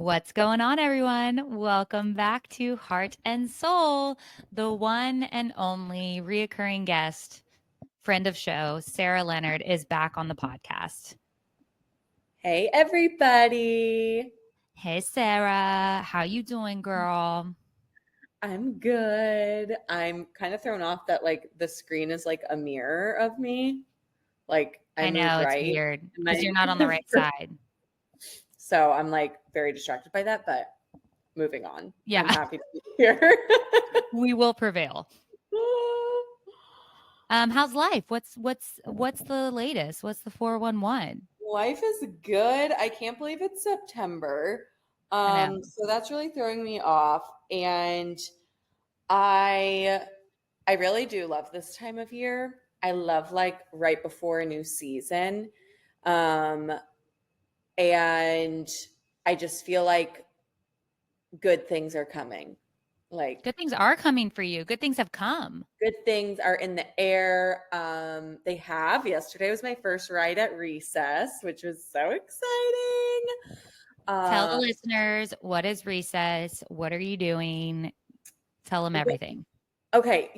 What's going on, everyone? Welcome back to Heart and Soul. The one and only reoccurring guest, friend of show, Sara Leonard, is back on the podcast. Hey everybody. Hey, Sara, how you doing, girl? I'm good. I'm kind of thrown off that like the screen is like a mirror of me. Like I I moved know it's right. weird and because you're not on the right side. So I'm like very distracted by that, but moving on. I'm Yeah, happy to be here. we will prevail. How's life? What's the latest? What's the 411? Life is good. I can't believe it's September. I know. So that's really throwing me off. And I I really do love this time of year. I love like right before a new season. Um, and I just feel like good things are coming. Like Good things are coming for you. Good things have come. good things are in the air. They have. Yesterday was my first ride at Recess, which was so exciting. Tell the Um, listeners, what is recess? What are you doing? Tell them everything. okay,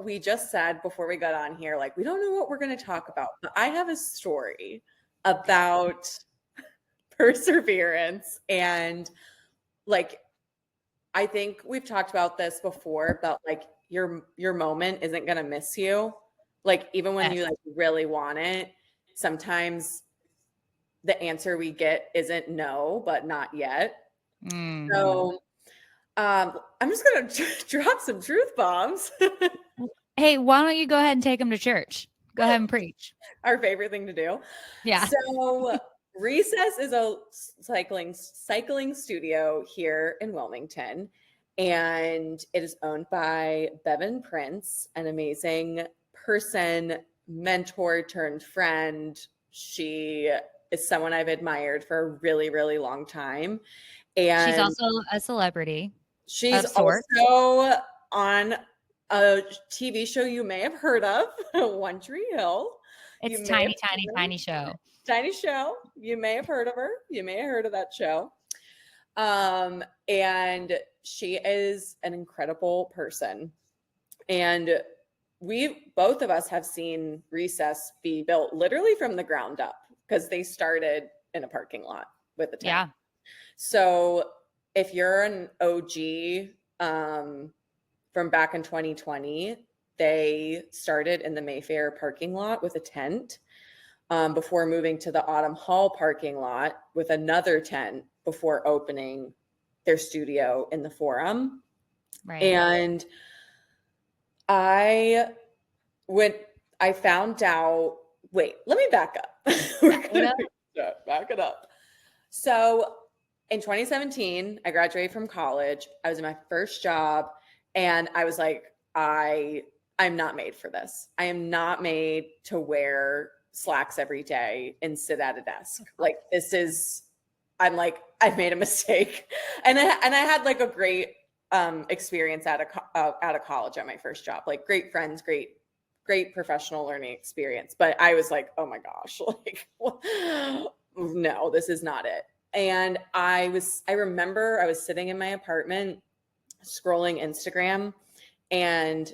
we just said before we got on here, like, we don't know what we're going to talk about, but I have a story about perseverance. And like, I think we've talked about this before, but like your moment isn't going to miss you. Like, even when Yes. you like really want it, sometimes the answer we get isn't no, but not yet. Mhm. So I'm just going to drop some truth bombs. Hey, why don't you go ahead and take them to church? Go ahead and preach. Our favorite thing to do. Yeah. So Recess is a cycling studio here in Wilmington, and it is owned by Bevan Prince, an amazing person, mentor turned friend. She is someone I've admired for a really, really long time. She's And also a celebrity she's of sorts. also on a TV show you may have heard of, One Tree Hill. You It's may have tiny, tiny, tiny show. tiny show. You may have heard of her. You may have heard of that show. And she is an incredible person. And we both of us have seen Recess be built literally from the ground up because they started in a parking lot with a tent. Yeah. So if you're an OG from back in 2020, they started in the Mayfair parking lot with a tent before moving to the Autumn Hall parking lot with another tent before opening their studio in the Forum. Right. And I went, I found out, wait, let me back up. Back it up. Back it up. So in 2017, I graduated from college. I was in my first job, and I was like, I'm not made for this. I am not made to wear slacks every day and sit at a desk. Like, this is, I'm like, I've made a mistake. And I had like a great experience out of college at my first job. Like, great friends, great professional learning experience. But I was like, oh my gosh, like, no, this is not it. And I remember I was sitting in my apartment scrolling Instagram, and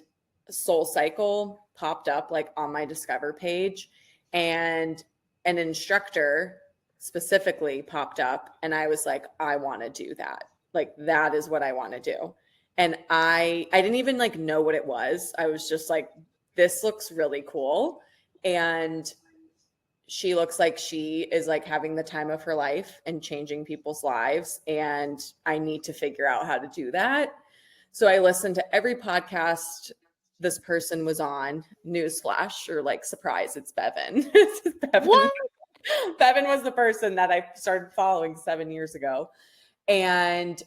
Soul Cycle popped up like on my Discover page, and an instructor specifically popped up, and I was like, I want to do that. Like, that is what I want to do. And I didn't even like know what it was. I was just like, this looks really cool. And she looks like she is like having the time of her life and changing people's lives. And I need to figure out how to do that. So I listened to every podcast this person was on. Newsflash, or like, surprise, it's Bevan. Bevan. What? Bevan was the person that I started following 7 years ago. And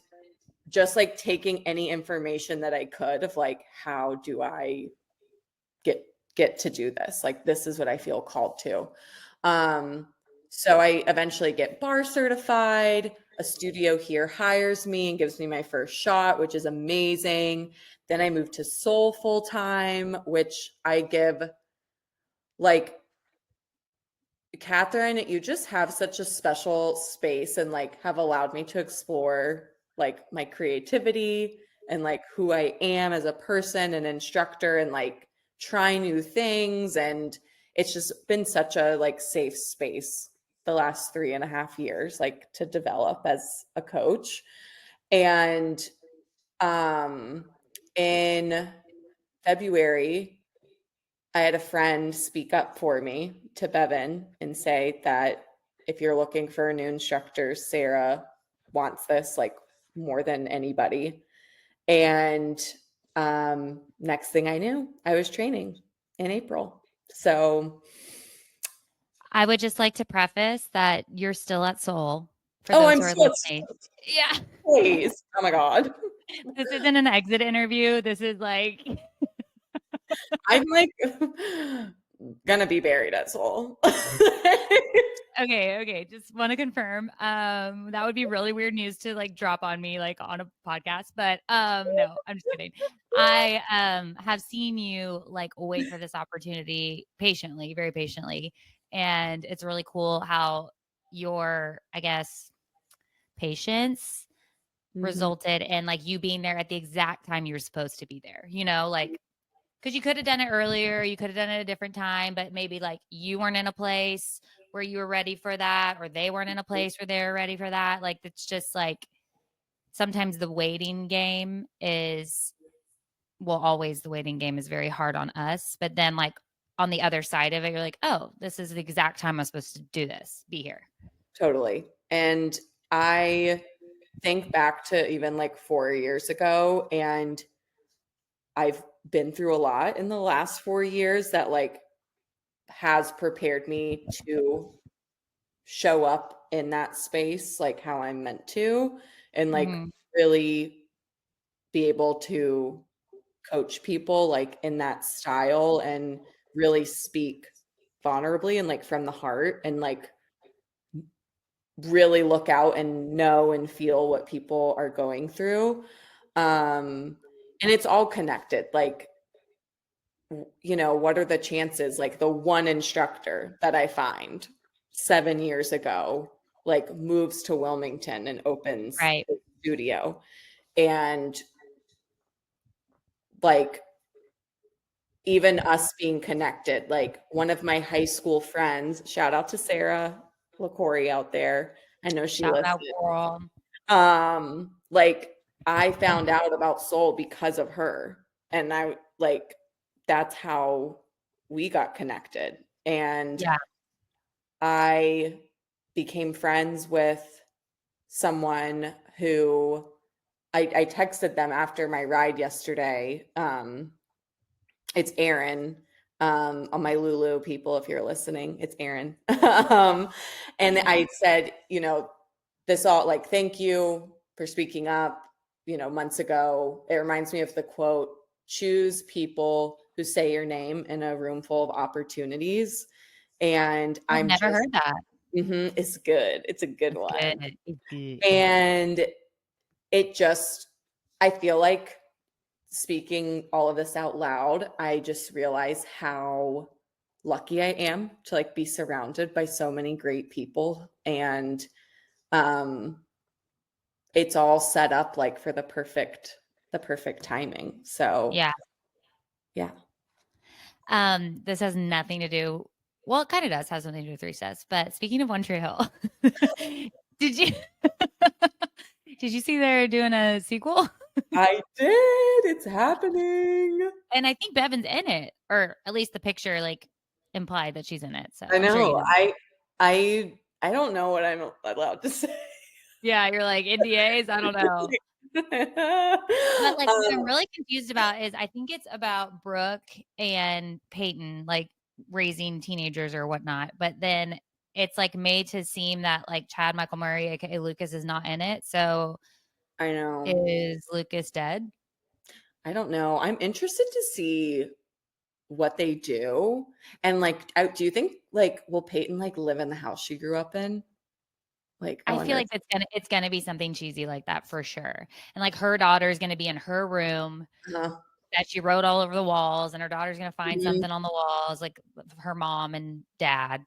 just like taking any information that I could of like, how do I get to do this? Like, this is what I feel called to. So I eventually get bar certified. A studio here hires me and gives me my first shot, which is amazing. Then I moved to Soul full time, which I give like Kathryn, you just have such a special space and like have allowed me to explore like my creativity and like who I am as a person and instructor and like try new things. And it's just been such a like safe space the last 3.5 years, like to develop as a coach. And um in February, I had a friend speak up for me to Bevan and say that if you're looking for a new instructor, Sara wants this like more than anybody. And next thing I knew, I was training in April. So, I would just like to preface that you're still at Soul for oh, those I'm who are so listening. Yeah. pleased. Oh my God. This isn't an exit interview. This is like I'm like gonna be buried at Soul. okay. Just want to confirm. That would be really weird news to like drop on me like on a podcast. But no, I'm just kidding. I have seen you like wait for this opportunity patiently, very patiently. And it's really cool how your, I guess, patience Mhm. resulted in like you being there at the exact time you were supposed to be there, you know, like because you could have done it earlier, you could have done it at a different time, but maybe like you weren't in a place where you were ready for that, or they weren't in a place where they were ready for that. Like it's just like sometimes the waiting game is, well, always the waiting game is very hard on us. But then like on the other side of it, you're like, oh, this is the exact time I'm supposed to do this, be here. Totally. And I think back to even like 4 years ago, and I've been through a lot in the last 4 years that like has prepared me to show up in that space like how I'm meant to, and like Mm-hmm. really be able to coach people like in that style and really speak vulnerably and like from the heart and like really look out and know and feel what people are going through. And it's all connected. Like, you know, what are the chances? Like the one instructor that I find 7 years ago, like moves to Wilmington and opens Right. a studio. And like even us being connected, like one of my high school friends, shout out to Sarah LaCory out there. I know she Shout out, listed. girl. Like I found out about Soul because of her. And I like that's how we got connected. And Yeah. I became friends with someone who I texted them after my ride yesterday. It's Aaron. On my Lulu people, if you're listening, it's Aaron. And I said, you know, this all like, thank you for speaking up, you know, months ago. It reminds me of the quote, choose people who say your name in a room full of opportunities. And I've I'm never just, heard that. it's good. It's a good It's one. good. It's good. And it just, I feel like speaking all of this out loud, I just realize how lucky I am to like be surrounded by so many great people. And um it's all set up like for the perfect timing. So Yeah. yeah. This has nothing to do. Well, it kind of does have something to do with recess. But speaking of One Tree Hill, did you did you see they're doing a sequel? I did. It's happening. And I think Bevan's in it, or at least the picture like implied that she's in it. So I I'm sure you know. know. I don't know what I'm allowed to say. Yeah, you're like NDAs. I don't know. But like what I'm um, really confused about is I think it's about Brooke and Peyton like raising teenagers or whatnot. But then it's like made to seem that like Chad Michael Murray, aka Lucas, is not in it. So I know. is Lucas dead? I don't know. I'm interested to see what they do. And like, do you think like will Peyton like live in the house she grew up in? Like, I I feel wonder. like it's gonna be something cheesy like that for sure. And like her daughter is gonna be in her room Uh, that she wrote all over the walls, and her daughter's gonna find mhm. something on the walls, like her mom and dad.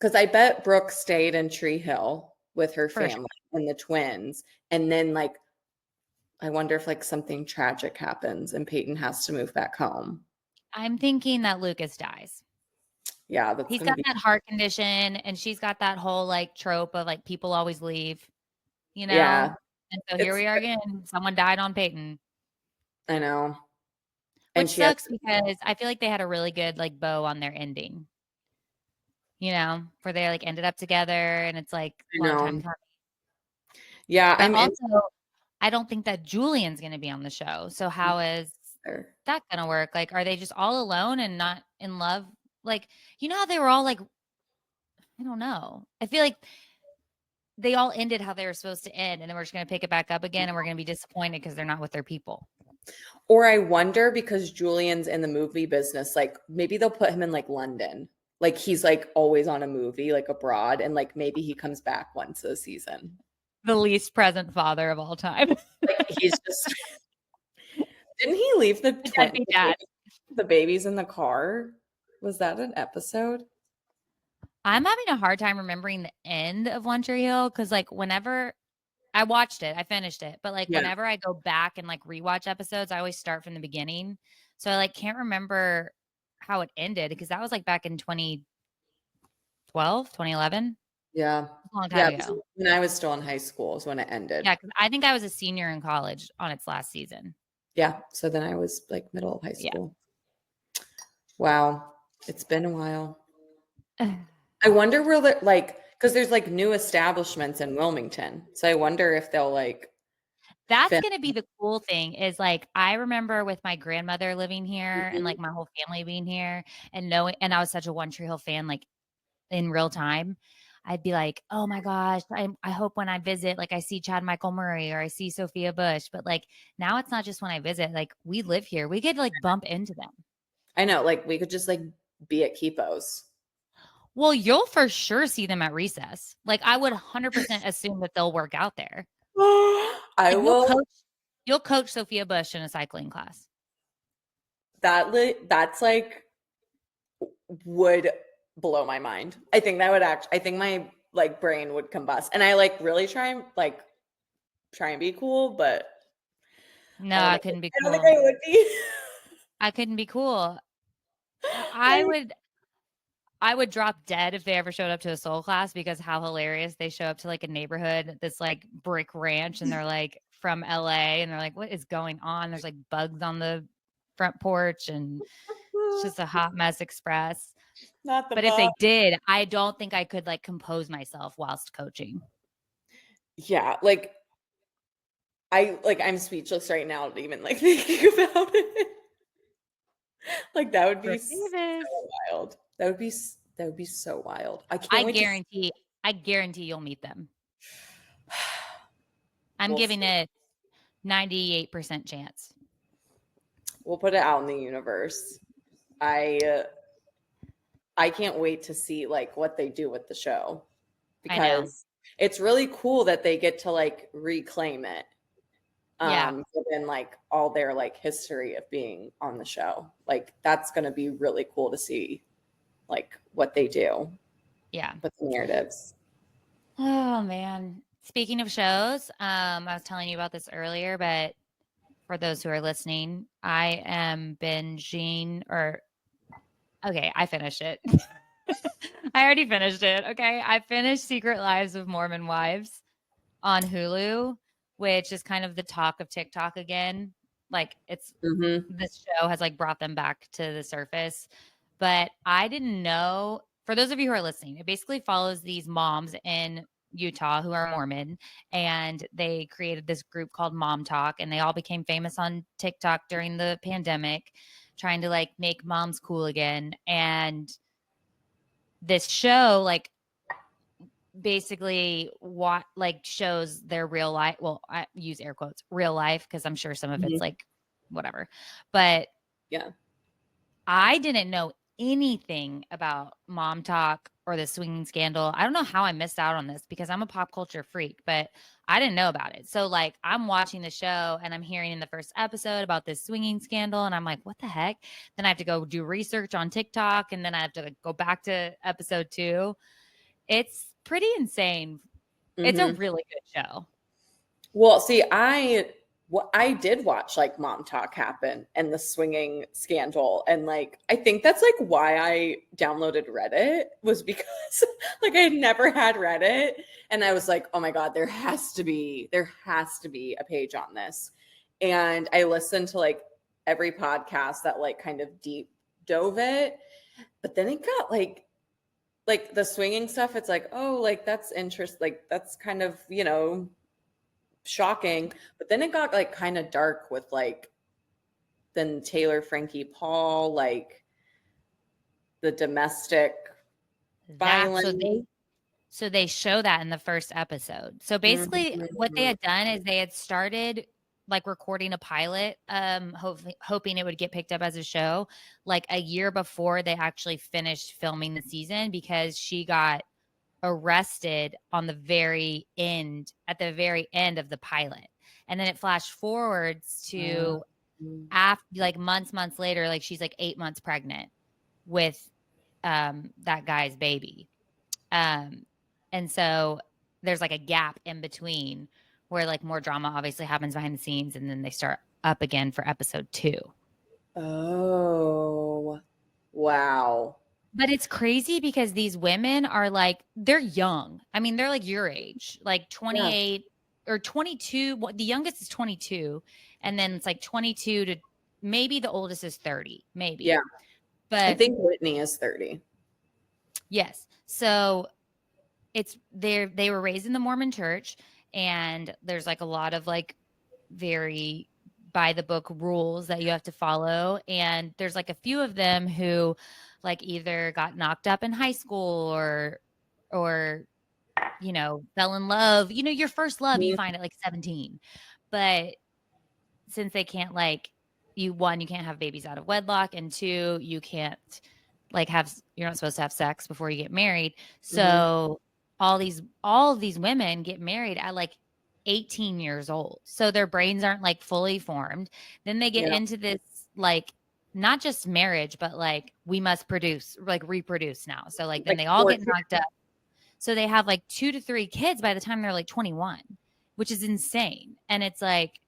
Because I bet Brooke stayed in Tree Hill with her For sure. family and the twins. And then, like, I wonder if like something tragic happens and Peyton has to move back home. I'm thinking that Lucas dies. Yeah, that's He's gonna got be that heart condition, and she's got that whole like trope of like people always leave, you know? yeah. And so here It's we are again. Someone died on Peyton, I know. which And she has sucks because I feel like they had a really good like bow on their ending, where they like ended up together and it's like I long time know. coming. Yeah, But I'm in also, I don't think that Julian's going to be on the show. So how is there. that going to work? Like, are they just all alone and not in love? Like, how they were all like, I don't know. I feel like they all ended how they were supposed to end, and then we're just going to pick it back up again, and we're going to be disappointed because they're not with their people. Or I wonder because Julian's in the movie business, like maybe they'll put him in like London. Like he's like always on a movie, like abroad, and like maybe he comes back once a season. The least present father of all time. Like he's just didn't he leave the The twin deadbeat dad. the babies in the car? Was that an episode? I'm having a hard time remembering the end of One Tree Hill because, like, whenever I watched it, I finished it, but like Yeah. whenever I go back and like rewatch episodes, I always start from the beginning. So I like can't remember how it ended because that was like back in 2012, 2011. Yeah. A long time Yeah. ago. When I was still in high school is when it ended. Yeah, because I think I was a senior in college on its last season. Yeah. So then I was like middle of high Yeah. school. Wow. It's been a while. I wonder where the like because there's like new establishments in Wilmington. So I wonder if they'll like That's film. gonna be the cool thing is like I remember with my grandmother living here and Mhm. like my whole family being here and knowing, and I was such a One Tree Hill fan, like in real time. I'd be like, oh my gosh, I hope when I visit, like I see Chad Michael Murray or I see Sophia Bush. But like now it's not just when I visit, like we live here. We could like bump into them. I know, like we could just like be at Kipo's. Well, you'll for sure see them at recess. Like I would 100% assume that they'll work out there. I Like will you'll coach Sophia Bush in a cycling class. that's like would blow my mind. I think that would I think my like brain would combust. And I like really try and be cool, but No, I don't I think couldn't be I don't think cool. I would be. I couldn't be cool. I would drop dead if they ever showed up to a soul class because how hilarious they show up to like a neighborhood, this like brick ranch, and they're like from LA and they're like, what is going on? There's like bugs on the front porch and it's just a hot mess express. Not the But if they bug. did, I don't think I could like compose myself whilst coaching. Yeah, I'm speechless right now even like thinking about it. Like that would be Brooke so Davis. wild. That would be so wild. I I can't wait to guarantee I guarantee you'll meet them. I'm we'll giving see. it 98% chance. We'll put it out in the universe. I I can't wait to see like what they do with the show I know. because it's really cool that they get to like reclaim it. Yeah. Given like all their like history of being on the show. Like that's going to be really cool to see like what they do Yeah. with the narratives. Oh man. Speaking of shows, I was telling you about this earlier, but for those who are listening, I am binging or okay, I finished it. I already finished it. Okay. I finished Secret Lives of Mormon Wives on Hulu, which is kind of the talk of TikTok again. Like Mhm. this show has like brought them back to the surface. But I didn't know, for those of you who are listening, it basically follows these moms in Utah who are Mormon, and they created this group called Mom Talk, and they all became famous on TikTok during the pandemic, trying to like make moms cool again. And this show, like, basically what like shows their real life. Well, I use air quotes real life because I'm sure some of it's Mhm. like whatever. But Yeah. I didn't know anything about Mom Talk or the swinging scandal. I don't know how I missed out on this because I'm a pop culture freak, but I didn't know about it. So like I'm watching the show and I'm hearing in the first episode about this swinging scandal and I'm like, what the heck? Then I have to go do research on TikTok and then I have to like, go back to episode 2. It's pretty insane. It's a really good show. Well, see, I did watch like Mom Talk happen and the swinging scandal, and like I think that's like why I downloaded Reddit, was because like I had never had Reddit, and I was like, oh my god, there has to be a page on this, and I listened to like every podcast that like kind of deep dove it, but then it got like the swinging stuff. It's like, oh, like that's interest, like that's kind of, shocking. But then it got like kind of dark with like then Taylor Frankie Paul, like the domestic violence. So they show that in the first episode. So basically what they had done is they had started like recording a pilot, hoping it would get picked up as a show like a year before they actually finished filming the season, because she got arrested on the very end, at the very end of the pilot. And then it flashed forwards to after, like months later, like she's like 8 months pregnant with that guy's baby. And so there's like a gap in between where like more drama obviously happens behind the scenes, and then they start up again for episode 2. Oh, wow. But it's crazy because these women are like, they're young. I mean, they're like your age, like 28 or 22. The youngest is 22. And then it's like 22 to maybe the oldest is 30, maybe. Yeah. But I think Whitney is 30. Yes. So they were raised in the Mormon church, and there's like a lot of like very by the book rules that you have to follow. And there's like a few of them who like either got knocked up in high school or fell in love. Your first love you find at like 17. But since they can't you can't have babies out of wedlock, and 2, you can't you're not supposed to have sex before you get married. So all of these women get married at like 18 years old. So their brains aren't like fully formed. Then they get into this like not just marriage, but like we must reproduce now. So like then they all get knocked up. So they have like 2 to 3 kids by the time they're like 21, which is insane. And it's like,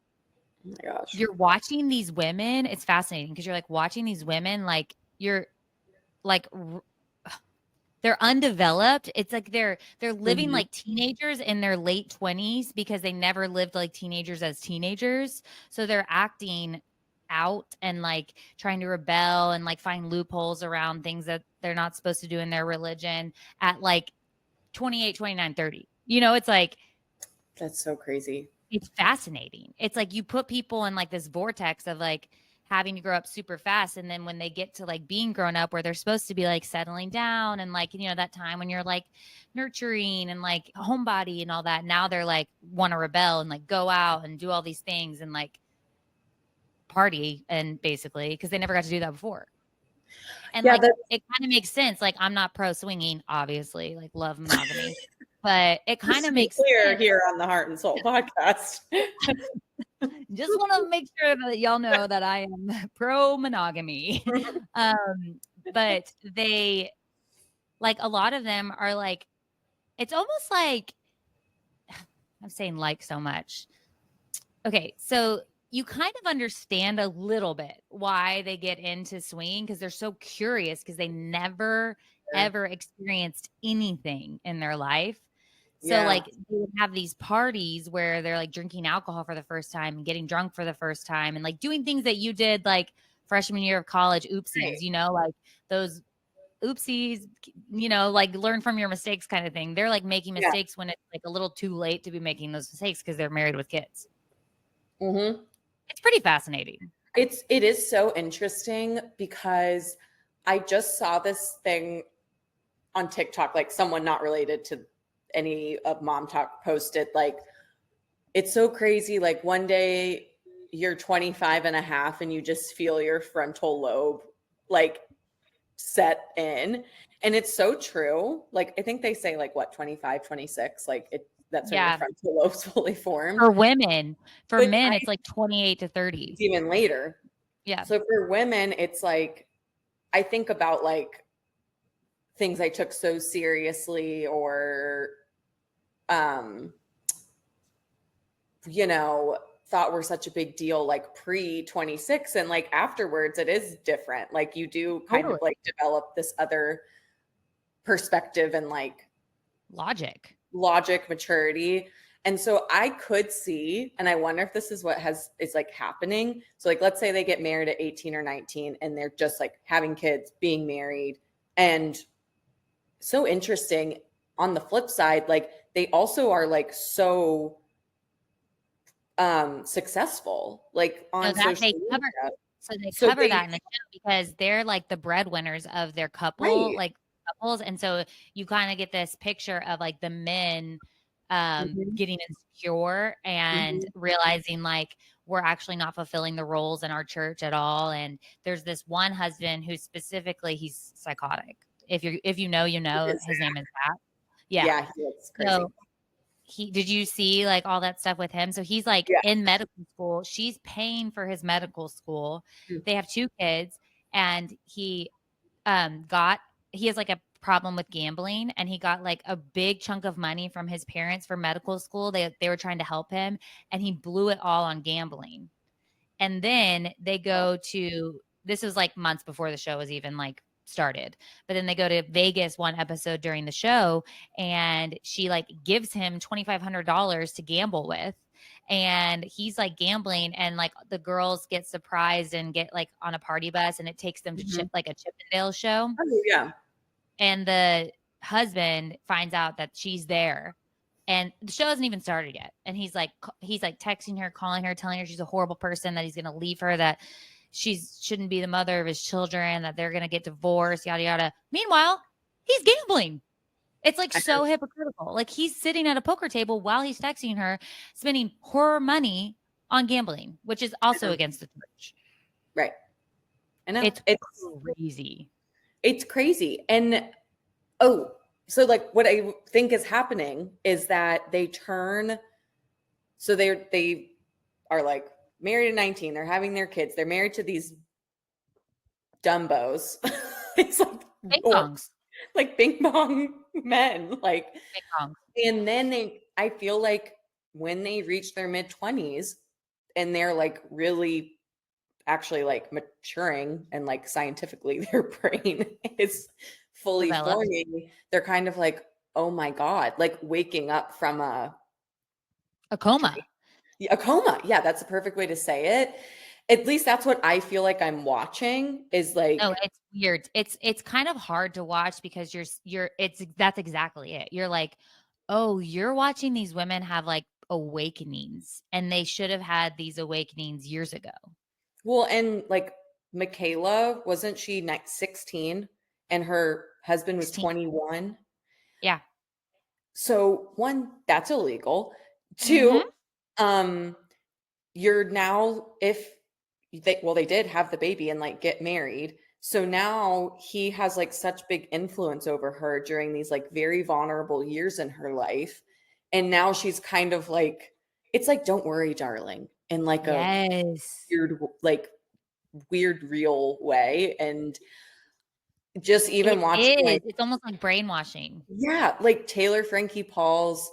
oh my gosh, you're watching these women. It's fascinating because you're like watching these women, like you're like they're undeveloped. It's like they're living like teenagers in their late 20s because they never lived like teenagers as teenagers. So they're acting out and like trying to rebel and like find loopholes around things that they're not supposed to do in their religion at like 28, 29, 30. It's like, that's so crazy. It's fascinating. It's like you put people in like this vortex of like having to grow up super fast, and then when they get to like being grown up where they're supposed to be like settling down and like that time when you're like nurturing and like homebody and all that, now they're like want to rebel and like go out and do all these things and like party, and basically because they never got to do that before. And it kind of makes sense. Like I'm not pro swinging, obviously, like love monogamy, but it kind of makes clear sense here on the Heart and Soul podcast. Just want to make sure that y'all know that I am pro monogamy. But they like a lot of them are like, it's almost like I'm saying like so much. Okay, so you kind of understand a little bit why they get into swinging, because they're so curious because they never ever experienced anything in their life. So like they would have these parties where they're like drinking alcohol for the first time and getting drunk for the first time and like doing things that you did like freshman year of college, oopsies, like those oopsies, like learn from your mistakes kind of thing. They're like making mistakes when it's like a little too late to be making those mistakes because they're married with kids. It's pretty fascinating. It is so interesting because I just saw this thing on TikTok, like someone not related to any of Mom Talk posted, like, it's so crazy. Like one day you're 25 and a half and you just feel your frontal lobe like set in. And it's so true. Like, I think they say like what, 25, 26, like that's when your frontal lobe's fully formed. For women, for men, it's like 28 to 30. It's even later. Yeah. So for women, it's like, I think about like things I took so seriously, or um you know, thought were such a big deal like pre 26, and like afterwards it is different. Like you do kind of Totally. like develop this other perspective and like Logic. maturity. And so I could see, and I wonder if this is what is like happening. So like let's say they get married at 18 or 19 and they're just like having kids, being married. And so interesting, on the flip side, like they also are like so successful like No, on that social they cover. media. So they So cover they that in the show because they're like the breadwinners of their couple, right. like couples. And so you kind of get this picture of like the men Mhm, getting insecure and mhm. realizing like we're actually not fulfilling the roles in our church at all. And there's this one husband who specifically he's psychotic. If you know, you know, Is his name is Zach. Yeah. yeah, he looks crazy. So did you see like all that stuff with him? So he's like Yeah. in medical school. She's paying for his medical school. Mm. They have 2 kids and got he has like a problem with gambling and he got like a big chunk of money from his parents for medical school. They were trying to help him and he blew it all on gambling. And then they Oh, go to this was like months before the show was even like started. But then they go to Vegas one episode during the show and she like gives him $2,500 to gamble with. And he's like gambling and like the girls get surprised and get like on a party bus and it takes them to mhm. like a Chippendale show. Oh, yeah. And the husband finds out that she's there and the show hasn't even started yet. And he's like texting her, calling her, telling her she's a horrible person, that he's going to leave her, that she shouldn't be the mother of his children, that they're going to get divorced, yada, yada. Meanwhile, he's gambling. It's like I know, so hypocritical. Like he's sitting at a poker table while he's texting her, spending her money on gambling, which is I also know. against the church. Right. I know. It's It's crazy. it's crazy. And oh, so like what I think is happening is that they turn, so they are like married at 19, they're having their kids, they're married to these dumbos. It's like Bing or bongs. like bing bong men. Like, Bing bongs. and then I feel like when they reach their mid 20s and they're like really actually like maturing and like scientifically their brain is fully Developed. forming, they're kind of like, oh my God, like waking up from A coma. a coma. Yeah, that's the perfect way to say it. At least that's what I feel like I'm watching is No, like, it's weird. It's kind of hard to watch because that's exactly it. You're like, "Oh, you're watching these women have like awakenings and they should have had these awakenings years ago." well, and like Michaela, wasn't she 16 and her husband was 16. 21? Yeah. So one, that's illegal. Mhm. Two, um, you're now if they did have the baby and like get married. So now he has like such big influence over her during these like very vulnerable years in her life. And now she's kind of like, it's like, don't worry, darling, in like a Yes. weird, like weird, real way. And just even It watching is. like, It's almost like brainwashing. yeah, like Taylor Frankie Paul's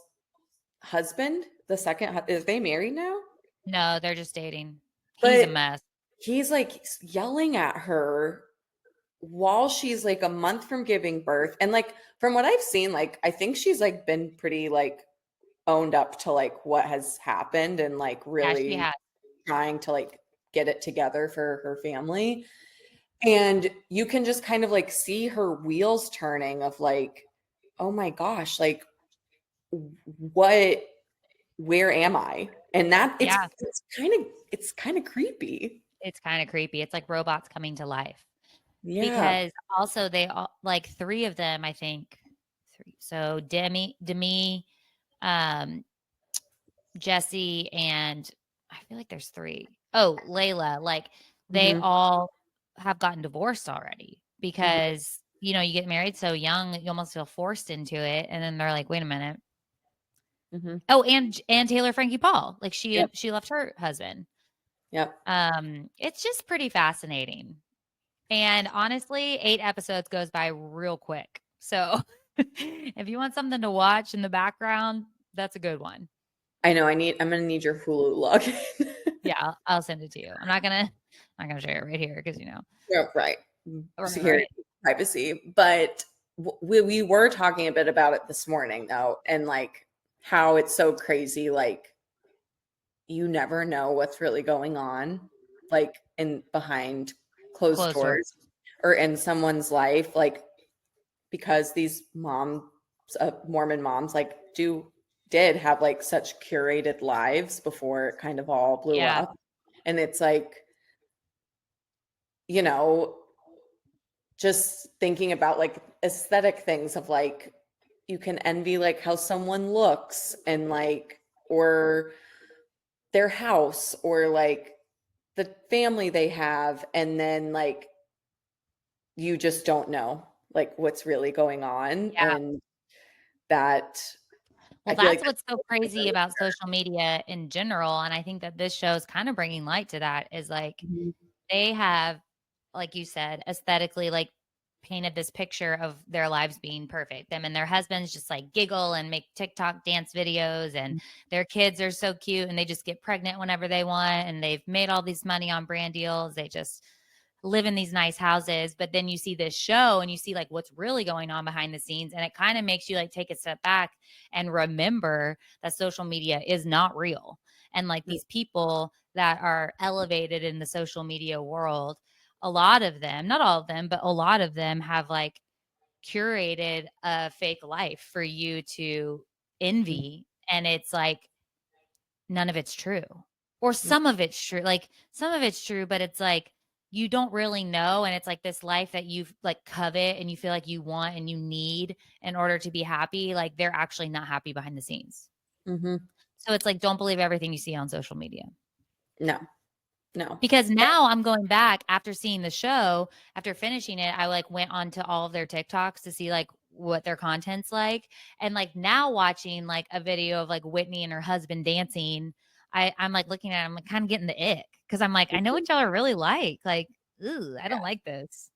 husband, the second, is they married now? No, they're just dating. He's a But mess. he's like yelling at her while she's like a month from giving birth. And like from what I've seen, like I think she's like been pretty like owned up to like what has happened and like Yeah, she really has. trying to like get it together for her family. And you can just kind of like see her wheels turning of like, oh my gosh, like what, where am I? And that Yeah, it's kind of creepy. it's kind of creepy. It's like robots coming to life. Yeah. Because also they all like 3 of them, I think 3. So Demi, um, Jesse, and I feel like there's 3. Oh, Layla, like they Hmm. all have gotten divorced already Hmm. because, you get married so young, you almost feel forced into it. And then they're like, wait a minute. Hmm. Oh, and Taylor Frankie Paul, like Yep. she left her husband. Yep. It's just pretty fascinating. And honestly, 8 episodes goes by real quick. So if you want something to watch in the background, that's a good one. I know I'm gonna need your Hulu login. Yeah, I'll send it to you. I'm not gonna share it right here because Yeah, right. Security, right. privacy. But we were talking a bit about it this morning though, and like how it's so crazy. Like you never know what's really going on, like in behind closed Closed door. doors or in someone's life. Like because these moms, Mormon moms, like did have like such curated lives before it kind of all blew Yeah. up. And it's like, you know, just thinking about like aesthetic things of like you can envy like how someone looks and like or their house or like the family they have, and then like you just don't know like what's really going on. Yeah. And that Well, I feel like that's what's so crazy about social media in general, and I think that this show is kind of bringing light to that, is like Mhm. they have, like you said, aesthetically, like, painted this picture of their lives being perfect. Them and their husbands just, like, giggle and make TikTok dance videos, and their kids are so cute, and they just get pregnant whenever they want, and they've made all this money on brand deals. They just live in these nice houses. But then you see this show and you see, like, what's really going on behind the scenes, and it kinda makes you, like, take a step back and remember that social media is not real. And, like, these people that are elevated in the social media world, a lot of them, not all of them, but a lot of them have, like, curated a fake life for you to envy, and it's like none of it's true. Or some of it's true. Like, some of it's true, but it's like you don't really know, and it's like this life that you've, like, covet and you feel like you want and you need in order to be happy, like, they're actually not happy behind the scenes. Mhm. So it's like, don't believe everything you see on social media. No, no. Because now I'm going back after seeing the show, after finishing it, I, like, went onto all of their TikToks to see, like, what their content's like, and, like, now watching, like, a video of, like, Whitney and her husband dancing, I'm, like, looking at it, I'm, like, kinda getting the ick because 'cause I'm, like, I know what y'all are really like, "Ooh, I Yeah. don't like this."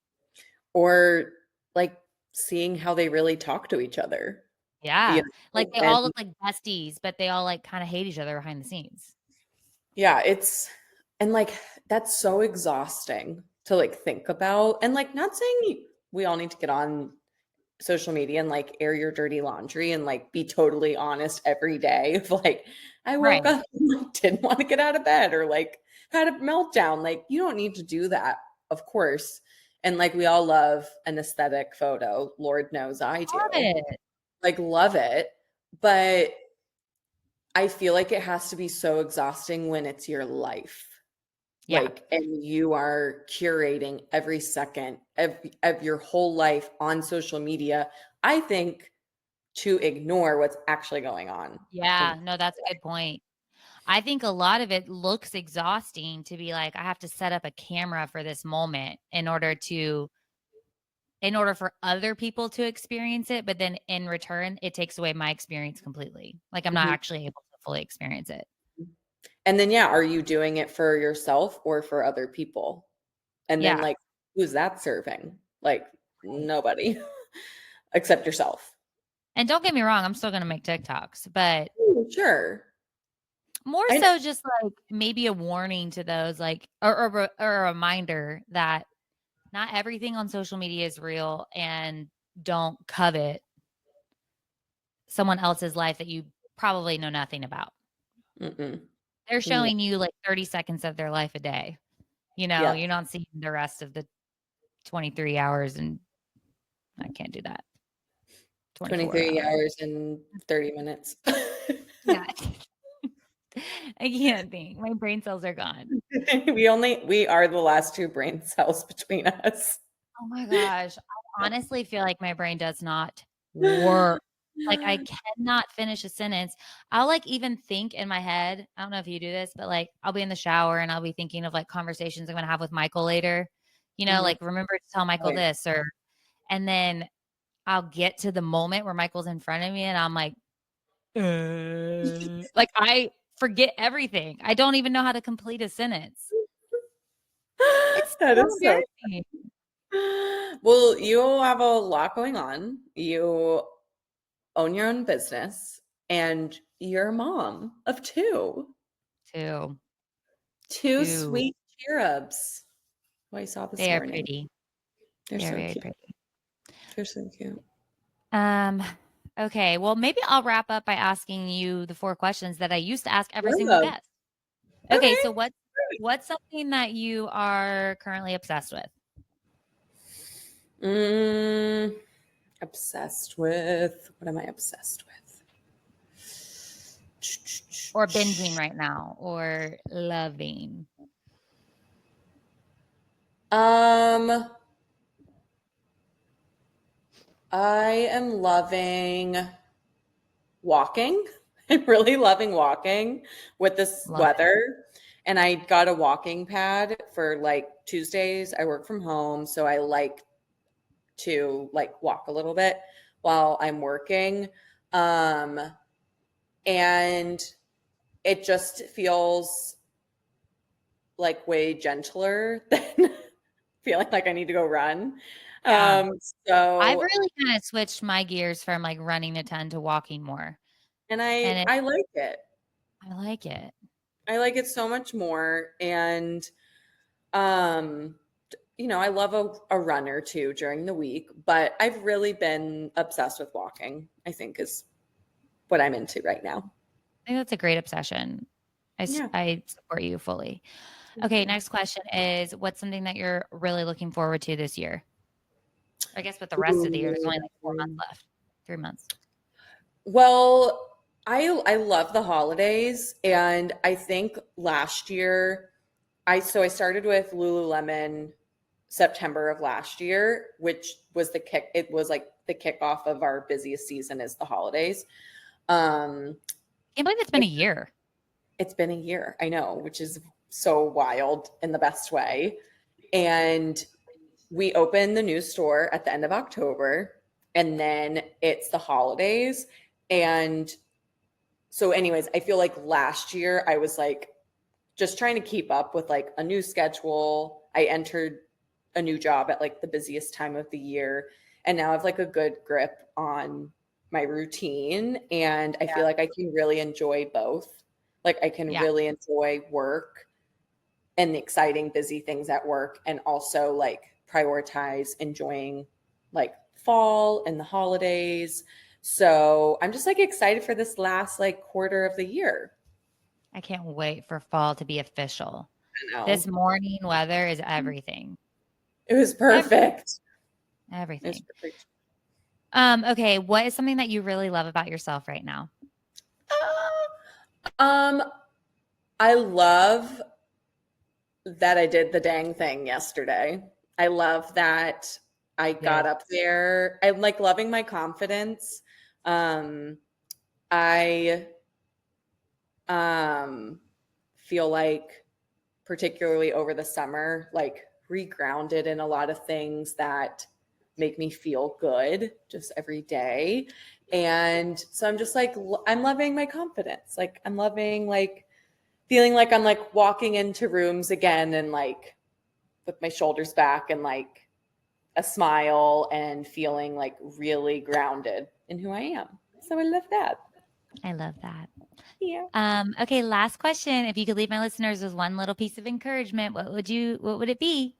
Or like seeing how they really talk to each other. You Yeah, like, know? they And all look like besties, but they all, like, kinda hate each other behind the scenes. yeah, and like that's so exhausting to like think about. And like not saying we all need to get on social media and like air your dirty laundry and like be totally honest every day of like I woke Right. up and like, didn't want to get out of bed or like had a meltdown. Like you don't need to do that, of course. And like we all love an aesthetic photo. Lord knows I Love do. it. Like love it. But I feel like it has to be so exhausting when it's your life. Yeah. Like, and you are curating every second of your whole life on social media, I think, to ignore what's actually going on in Yeah, no, that's a good point. I think a lot of it looks exhausting to be like, I have to set up a camera for this moment in order for other people to experience it, but then in return, it takes away my experience completely. Like, I'm not Mhm. actually able to fully experience it. And then, yeah, are you doing it for yourself or for other people? And then, Yeah. like, who's that serving? Like, nobody except yourself. And don't get me wrong, I'm still gonna make TikToks, but Ooh, sure. more I know. so just, like, maybe a warning to those, like, or a reminder that not everything on social media is real, and don't covet someone else's life that you probably know nothing about. Mm-mm. They're No. showing you, like, 30 seconds of their life a day. Yeah. You're not seeing the rest of the 23 hours, and I can't do that. 24 23 hours. hours and 30 minutes. Yeah. I can't think. My brain cells are gone. We are the last two brain cells between us. Oh my gosh. I honestly feel like my brain does not work. Like, I cannot finish a sentence. I'll, like, even think in my head. I don't know if you do this, but, like, I'll be in the shower and I'll be thinking of, like, conversations I'm gonna have with Michael later. Mhm. Like, remember to tell Michael Right. this, or and then I'll get to the moment where Michael's in front of me and I'm like, I forget everything. I don't even know how to complete a sentence. It's That so is so embarrassing. Well, you have a lot going on. You own your own business and you're a mom of two. Two. Two Two. sweet cherubs who I saw this They are morning. pretty. They're They are so very cute. pretty. They're so cute. Um, okay. Well, maybe I'll wrap up by asking you the 4 questions that I used to ask every single Love. guest. Okay, Okay. so what's something that you are currently obsessed with Mm, obsessed with. What am I obsessed with? or binging right now or loving? Um, I am loving walking. I'm really loving walking with this Love it. weather. And I got a walking pad for like Tuesdays. I work from home, so I like to like walk a little bit while I'm working. Um, and it just feels like way gentler than feeling like I need to go run. Yeah. Um, I've so really kind of switched my gears from like running a ton to walking more. and And I like it. I like it. I like it so much more. And um, I love a runner too during the week, but I've really been obsessed with walking, I think is what I'm into right now. I think that's a great obsession. Yeah. I support you fully. Thank Okay, you. next question is what's something that you're really looking forward to this year? I guess with the rest of the year, there's only like 4 months Ooh. left. 3 months. Well, I love the holidays, and I think last year I started with Lululemon September of last year, which was it was like the kickoff of our busiest season is the holidays. Um I can't believe it's been a year. it's been a year, I know, which is so wild in the best way. And we opened the new store at the end of October, and then it's the holidays. And so, anyways, I feel like last year I was like just trying to keep up with like a new schedule. I entered a new job at like the busiest time of the year, and now I have like a good grip on my routine. And I feel Yeah. like I can really enjoy both. Like, I can Yeah. really enjoy work and the exciting, busy things at work, and also like prioritize enjoying like fall and the holidays. So I'm just like excited for this last like quarter of the year. I can't wait for fall to be official. I This know. morning weather is everything. It was Everything. perfect. It was Everything. perfect. Okay, what is something that you really love about yourself right now? Um, I love that I did the dang thing yesterday. I love that I got Did. up there. I'm like loving my confidence. Um, I feel like particularly over the summer, like regrounded in a lot of things that make me feel good just every day. And so I'm just like, I'm loving my confidence. Like, I'm loving, like, feeling like I'm like walking into rooms again and like with my shoulders back and like a smile and feeling like really grounded in who I am. So I love that. I love that. Yeah. Okay, last question. If you could leave my listeners with one little piece of encouragement, what would it be?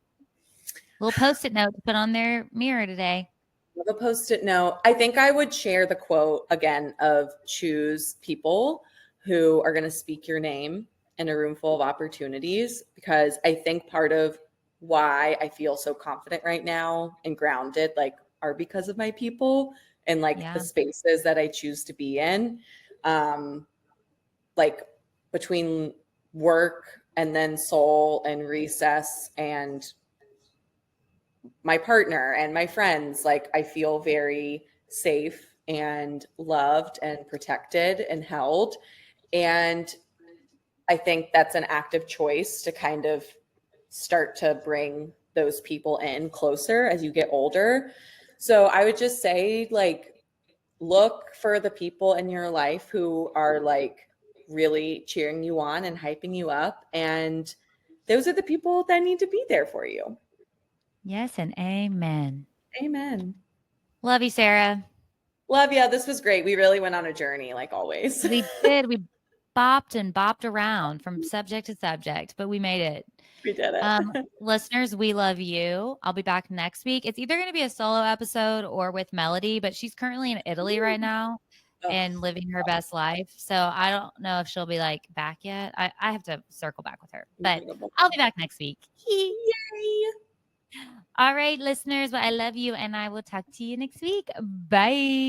A little post-it note to put on their mirror today. Love a post-it note. I think I would share the quote again of choose people who are going to speak your name in a room full of opportunities, because I think part of why I feel so confident right now and grounded like are because of my people and like the Yeah. spaces that I choose to be in. Um like between work and then soul and recess and my partner and my friends, like I feel very safe and loved and protected and held. And I think that's an active choice to kind of start to bring those people in closer as you get older. So I would just say, like, look for the people in your life who are like really cheering you on and hyping you up. And those are the people that need to be there for you. Yes, and amen. Amen. Love you, Sarah. Love ya. This was great. We really went on a journey, like always. We did. We bopped and bopped around from subject to subject, but we made it. We did it. Listeners, we love you. I'll be back next week. It's either going to be a solo episode or with Melody, but she's currently in Italy right now Ugh, and living her best life. So I don't know if she'll be like back yet. I have to circle back with her, but incredible. I'll be back next week. Yay. All right, listeners, well, I love you and I will talk to you next week. Bye.